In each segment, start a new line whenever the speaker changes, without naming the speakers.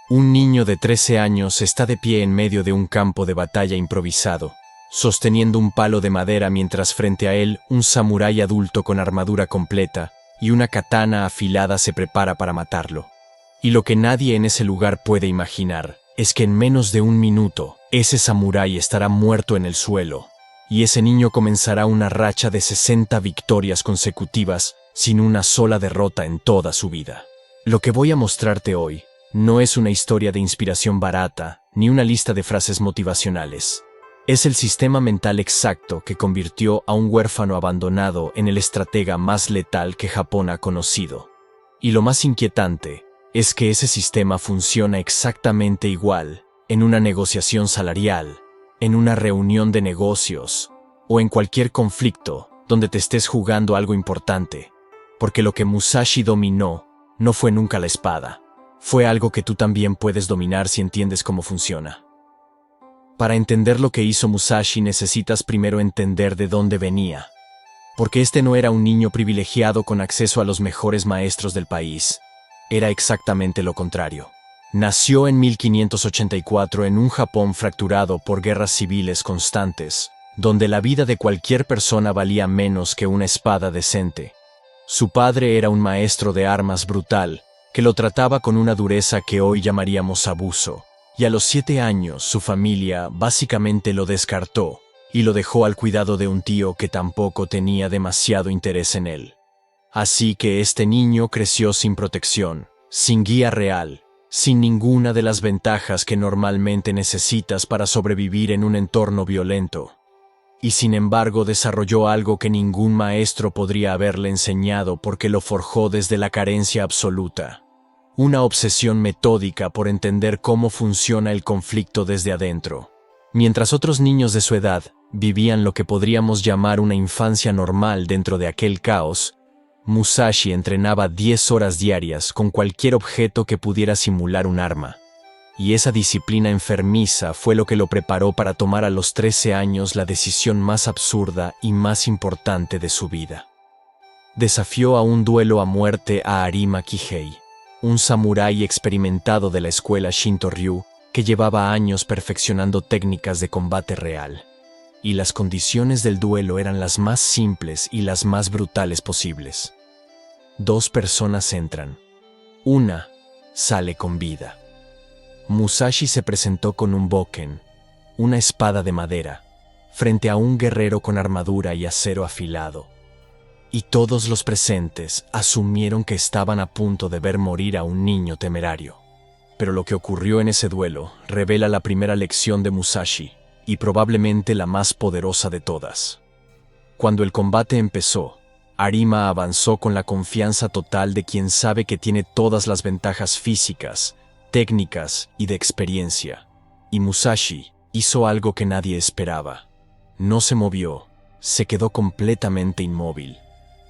Un niño de 13 años está de pie en medio de un campo de batalla improvisado, sosteniendo un palo de madera mientras frente a él un samurái adulto con armadura completa y una katana afilada se prepara para matarlo. Y lo que nadie en ese lugar puede imaginar es que en menos de un minuto ese samurái estará muerto en el suelo, y ese niño comenzará una racha de 60 victorias consecutivas sin una sola derrota en toda su vida. Lo que voy a mostrarte hoy no es una historia de inspiración barata ni una lista de frases motivacionales. Es el sistema mental exacto que convirtió a un huérfano abandonado en el estratega más letal que Japón ha conocido. Y lo más inquietante es que ese sistema funciona exactamente igual en una negociación salarial, en una reunión de negocios o en cualquier conflicto donde te estés jugando algo importante, porque lo que Musashi dominó no fue nunca la espada, fue algo que tú también puedes dominar si entiendes cómo funciona. Para entender lo que hizo Musashi necesitas primero entender de dónde venía, porque este no era un niño privilegiado con acceso a los mejores maestros del país, era exactamente lo contrario. Nació en 1584 en un Japón fracturado por guerras civiles constantes, donde la vida de cualquier persona valía menos que una espada decente. Su padre era un maestro de armas brutal, que lo trataba con una dureza que hoy llamaríamos abuso, y a los 7 años su familia básicamente lo descartó y lo dejó al cuidado de un tío que tampoco tenía demasiado interés en él. Así que este niño creció sin protección, sin guía real, sin ninguna de las ventajas que normalmente necesitas para sobrevivir en un entorno violento. Y sin embargo desarrolló algo que ningún maestro podría haberle enseñado porque lo forjó desde la carencia absoluta. Una obsesión metódica por entender cómo funciona el conflicto desde adentro. Mientras otros niños de su edad vivían lo que podríamos llamar una infancia normal dentro de aquel caos, Musashi entrenaba 10 horas diarias con cualquier objeto que pudiera simular un arma. Y esa disciplina enfermiza fue lo que lo preparó para tomar a los 13 años la decisión más absurda y más importante de su vida. Desafió a un duelo a muerte a Arima Kihei, un samurái experimentado de la escuela Shinto-ryu que llevaba años perfeccionando técnicas de combate real. Y las condiciones del duelo eran las más simples y las más brutales posibles. 2 personas entran. Una sale con vida. Musashi se presentó con un bokken, una espada de madera, frente a un guerrero con armadura y acero afilado. Y todos los presentes asumieron que estaban a punto de ver morir a un niño temerario. Pero lo que ocurrió en ese duelo revela la primera lección de Musashi, y probablemente la más poderosa de todas. Cuando el combate empezó, Arima avanzó con la confianza total de quien sabe que tiene todas las ventajas físicas, técnicas y de experiencia. Y Musashi hizo algo que nadie esperaba. No se movió, se quedó completamente inmóvil,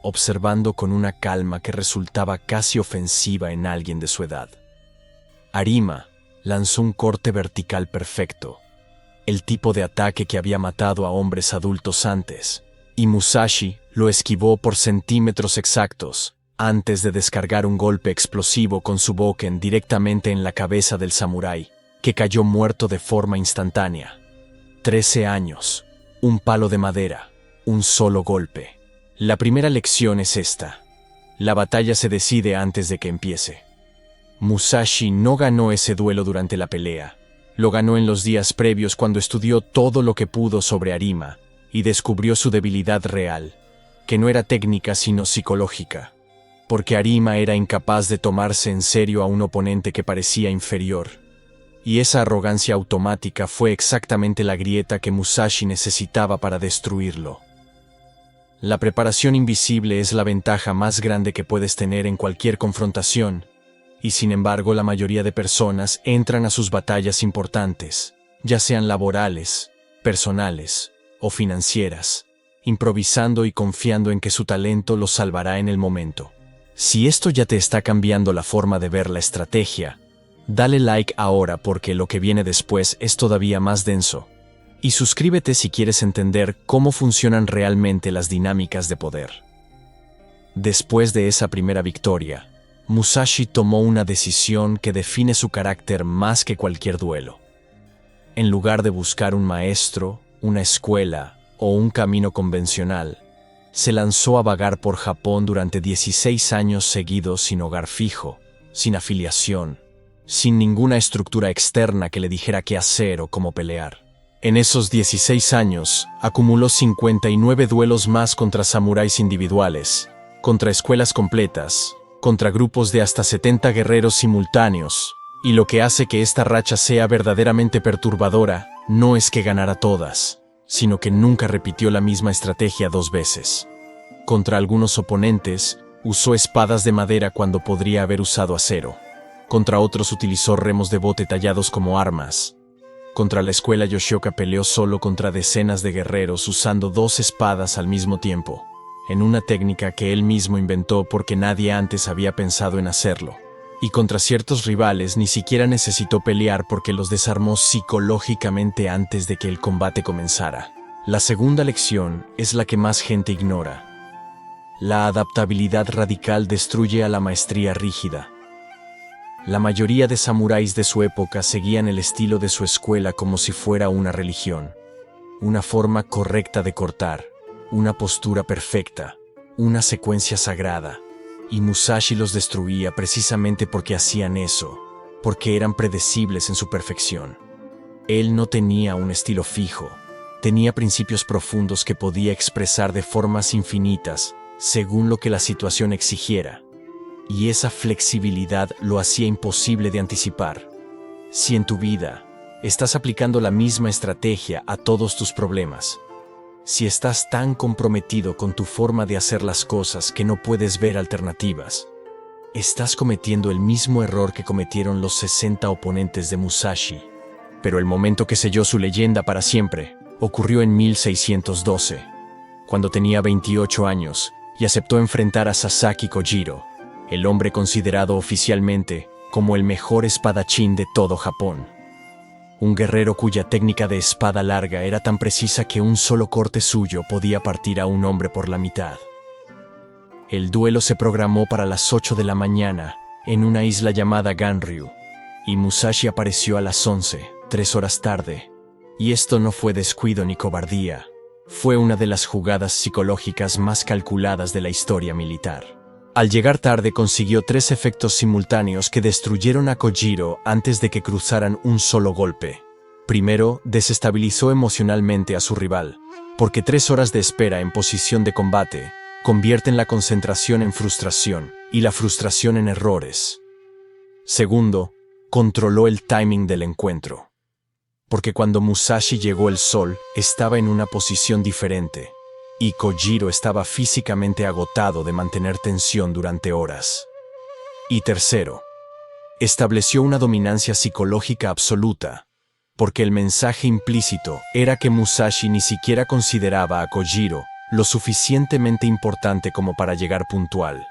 observando con una calma que resultaba casi ofensiva en alguien de su edad. Arima lanzó un corte vertical perfecto, el tipo de ataque que había matado a hombres adultos antes, y Musashi lo esquivó por centímetros exactos, antes de descargar un golpe explosivo con su bokken directamente en la cabeza del samurái, que cayó muerto de forma instantánea. 13 años, un palo de madera, un solo golpe. La primera lección es esta: la batalla se decide antes de que empiece. Musashi no ganó ese duelo durante la pelea. Lo ganó en los días previos cuando estudió todo lo que pudo sobre Arima y descubrió su debilidad real, que no era técnica sino psicológica, porque Arima era incapaz de tomarse en serio a un oponente que parecía inferior. Y esa arrogancia automática fue exactamente la grieta que Musashi necesitaba para destruirlo. La preparación invisible es la ventaja más grande que puedes tener en cualquier confrontación, y sin embargo la mayoría de personas entran a sus batallas importantes, ya sean laborales, personales o financieras, improvisando y confiando en que su talento los salvará en el momento. Si esto ya te está cambiando la forma de ver la estrategia, dale like ahora porque lo que viene después es todavía más denso. Y suscríbete si quieres entender cómo funcionan realmente las dinámicas de poder. Después de esa primera victoria, Musashi tomó una decisión que define su carácter más que cualquier duelo. En lugar de buscar un maestro, una escuela o un camino convencional, se lanzó a vagar por Japón durante 16 años seguidos sin hogar fijo, sin afiliación, sin ninguna estructura externa que le dijera qué hacer o cómo pelear. En esos 16 años, acumuló 59 duelos más contra samuráis individuales, contra escuelas completas, contra grupos de hasta 70 guerreros simultáneos, y lo que hace que esta racha sea verdaderamente perturbadora no es que ganara todas, sino que nunca repitió la misma estrategia 2 veces. Contra algunos oponentes, usó espadas de madera cuando podría haber usado acero. Contra otros utilizó remos de bote tallados como armas. Contra la escuela Yoshioka peleó solo contra decenas de guerreros usando 2 espadas al mismo tiempo, en una técnica que él mismo inventó porque nadie antes había pensado en hacerlo. Y contra ciertos rivales ni siquiera necesitó pelear porque los desarmó psicológicamente antes de que el combate comenzara. La segunda lección es la que más gente ignora. La adaptabilidad radical destruye a la maestría rígida. La mayoría de samuráis de su época seguían el estilo de su escuela como si fuera una religión, una forma correcta de cortar, una postura perfecta, una secuencia sagrada, y Musashi los destruía precisamente porque hacían eso, porque eran predecibles en su perfección. Él no tenía un estilo fijo, tenía principios profundos que podía expresar de formas infinitas según lo que la situación exigiera. Y esa flexibilidad lo hacía imposible de anticipar. Si en tu vida estás aplicando la misma estrategia a todos tus problemas, si estás tan comprometido con tu forma de hacer las cosas que no puedes ver alternativas, estás cometiendo el mismo error que cometieron los 60 oponentes de Musashi. Pero el momento que selló su leyenda para siempre ocurrió en 1612, cuando tenía 28 años y aceptó enfrentar a Sasaki Kojiro, el hombre considerado oficialmente como el mejor espadachín de todo Japón. Un guerrero cuya técnica de espada larga era tan precisa que un solo corte suyo podía partir a un hombre por la mitad. El duelo se programó para las 8 de la mañana en una isla llamada Ganryu, y Musashi apareció a las 11, 3 horas tarde. Y esto no fue descuido ni cobardía, fue una de las jugadas psicológicas más calculadas de la historia militar. Al llegar tarde consiguió 3 efectos simultáneos que destruyeron a Kojiro antes de que cruzaran un solo golpe. Primero, desestabilizó emocionalmente a su rival, porque 3 horas de espera en posición de combate convierten la concentración en frustración y la frustración en errores. Segundo, controló el timing del encuentro, porque cuando Musashi llegó el sol estaba en una posición diferente, y Kojiro estaba físicamente agotado de mantener tensión durante horas. Y tercero, estableció una dominancia psicológica absoluta, porque el mensaje implícito era que Musashi ni siquiera consideraba a Kojiro lo suficientemente importante como para llegar puntual.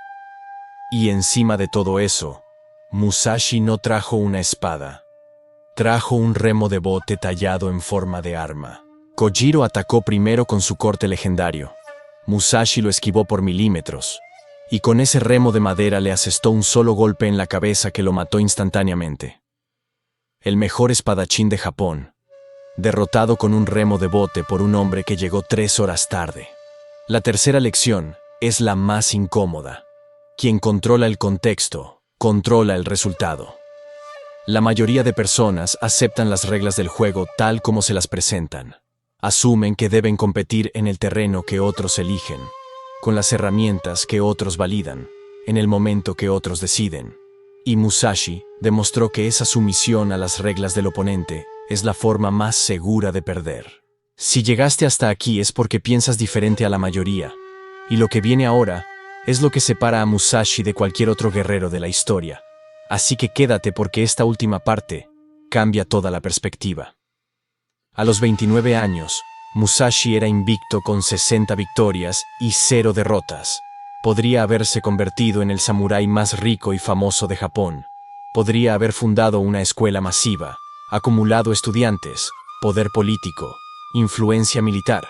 Y encima de todo eso, Musashi no trajo una espada, trajo un remo de bote tallado en forma de arma. Kojiro atacó primero con su corte legendario. Musashi lo esquivó por milímetros, y con ese remo de madera le asestó un solo golpe en la cabeza que lo mató instantáneamente. El mejor espadachín de Japón, derrotado con un remo de bote por un hombre que llegó 3 horas tarde. La tercera lección es la más incómoda. Quien controla el contexto, controla el resultado. La mayoría de personas aceptan las reglas del juego tal como se las presentan. Asumen que deben competir en el terreno que otros eligen, con las herramientas que otros validan, en el momento que otros deciden. Y Musashi demostró que esa sumisión a las reglas del oponente es la forma más segura de perder. Si llegaste hasta aquí es porque piensas diferente a la mayoría, y lo que viene ahora es lo que separa a Musashi de cualquier otro guerrero de la historia. Así que quédate porque esta última parte cambia toda la perspectiva. A los 29 años, Musashi era invicto con 60 victorias y 0 derrotas. Podría haberse convertido en el samurái más rico y famoso de Japón. Podría haber fundado una escuela masiva, acumulado estudiantes, poder político, influencia militar.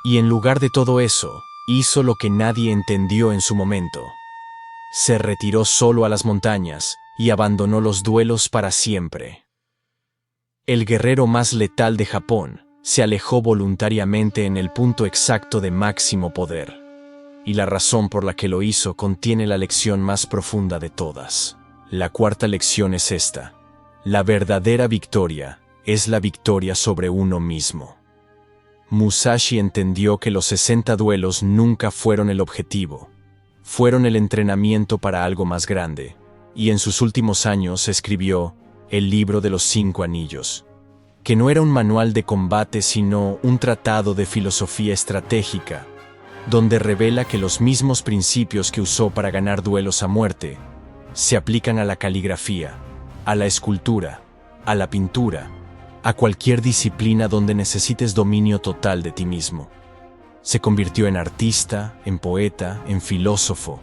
Y en lugar de todo eso, hizo lo que nadie entendió en su momento. Se retiró solo a las montañas y abandonó los duelos para siempre. El guerrero más letal de Japón se alejó voluntariamente en el punto exacto de máximo poder. Y la razón por la que lo hizo contiene la lección más profunda de todas. La cuarta lección es esta: la verdadera victoria es la victoria sobre uno mismo. Musashi entendió que los 60 duelos nunca fueron el objetivo, fueron el entrenamiento para algo más grande, y en sus últimos años escribió El libro de los 5 anillos, que no era un manual de combate sino un tratado de filosofía estratégica, donde revela que los mismos principios que usó para ganar duelos a muerte se aplican a la caligrafía, a la escultura, a la pintura, a cualquier disciplina donde necesites dominio total de ti mismo. Se convirtió en artista, en poeta, en filósofo,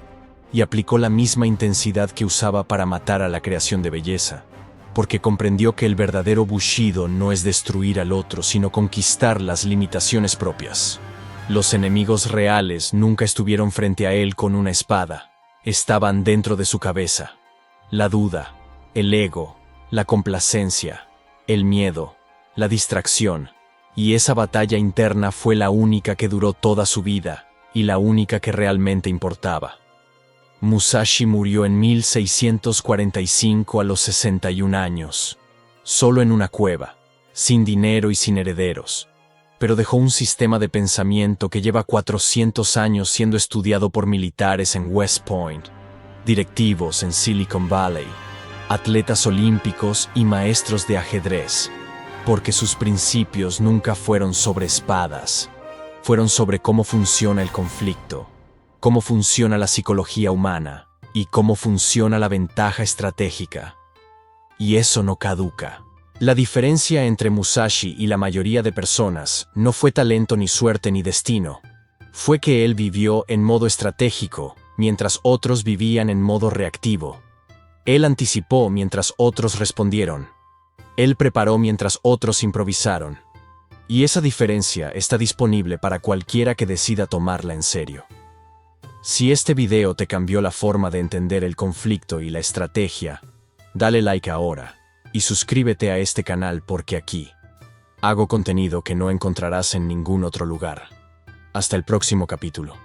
y aplicó la misma intensidad que usaba para matar a la creación de belleza, porque comprendió que el verdadero Bushido no es destruir al otro, sino conquistar las limitaciones propias. Los enemigos reales nunca estuvieron frente a él con una espada, estaban dentro de su cabeza. La duda, el ego, la complacencia, el miedo, la distracción, y esa batalla interna fue la única que duró toda su vida y la única que realmente importaba. Musashi murió en 1645 a los 61 años, solo en una cueva, sin dinero y sin herederos, pero dejó un sistema de pensamiento que lleva 400 años siendo estudiado por militares en West Point, directivos en Silicon Valley, atletas olímpicos y maestros de ajedrez, porque sus principios nunca fueron sobre espadas, fueron sobre cómo funciona el conflicto, cómo funciona la psicología humana y cómo funciona la ventaja estratégica. Y eso no caduca. La diferencia entre Musashi y la mayoría de personas no fue talento ni suerte ni destino. Fue que él vivió en modo estratégico, mientras otros vivían en modo reactivo. Él anticipó mientras otros respondieron. Él preparó mientras otros improvisaron. Y esa diferencia está disponible para cualquiera que decida tomarla en serio. Si este video te cambió la forma de entender el conflicto y la estrategia, dale like ahora y suscríbete a este canal porque aquí hago contenido que no encontrarás en ningún otro lugar. Hasta el próximo capítulo.